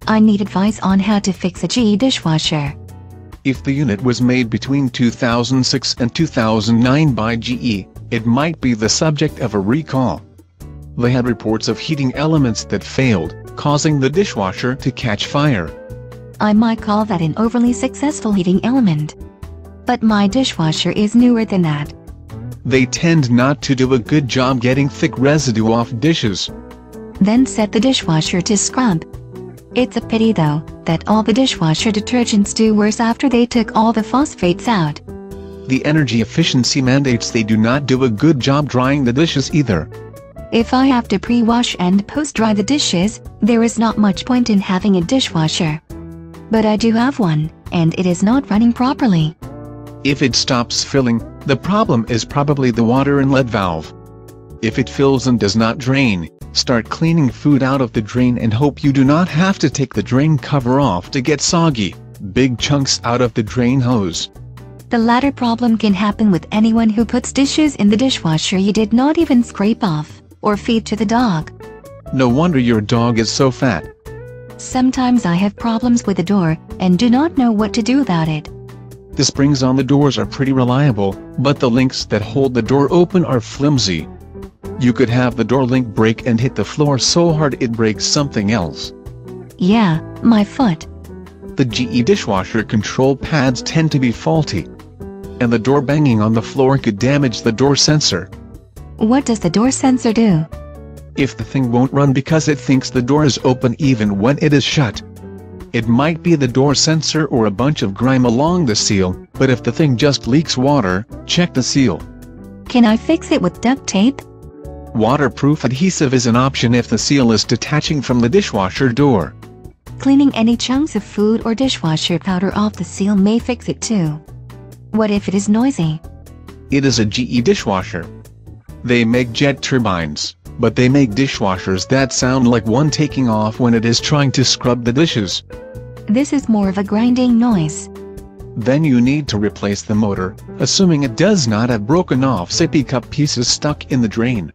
I need advice on how to fix a GE dishwasher. If the unit was made between 2006 and 2009 by GE, it might be the subject of a recall. They had reports of heating elements that failed, causing the dishwasher to catch fire. I might call that an overly successful heating element. But my dishwasher is newer than that. They tend not to do a good job getting thick residue off dishes. Then set the dishwasher to scrub. It's a pity though, that all the dishwasher detergents do worse after they took all the phosphates out. The energy efficiency mandates they do not do a good job drying the dishes either. If I have to pre-wash and post-dry the dishes, there is not much point in having a dishwasher. But I do have one, and it is not running properly. If it stops filling, the problem is probably the water inlet valve. If it fills and does not drain, start cleaning food out of the drain and hope you do not have to take the drain cover off to get soggy, big chunks out of the drain hose. The latter problem can happen with anyone who puts dishes in the dishwasher you did not even scrape off, or feed to the dog. No wonder your dog is so fat. Sometimes I have problems with the door, and do not know what to do about it. The springs on the doors are pretty reliable, but the links that hold the door open are flimsy. You could have the door link break and hit the floor so hard it breaks something else. Yeah, my foot. The GE dishwasher control pads tend to be faulty. And the door banging on the floor could damage the door sensor. What does the door sensor do? If the thing won't run because it thinks the door is open even when it is shut, it might be the door sensor or a bunch of grime along the seal, but if the thing just leaks water, check the seal. Can I fix it with duct tape? Waterproof adhesive is an option if the seal is detaching from the dishwasher door. Cleaning any chunks of food or dishwasher powder off the seal may fix it too. What if it is noisy? It is a GE dishwasher. They make jet turbines, but they make dishwashers that sound like one taking off when it is trying to scrub the dishes. This is more of a grinding noise. Then you need to replace the motor, assuming it does not have broken off sippy cup pieces stuck in the drain.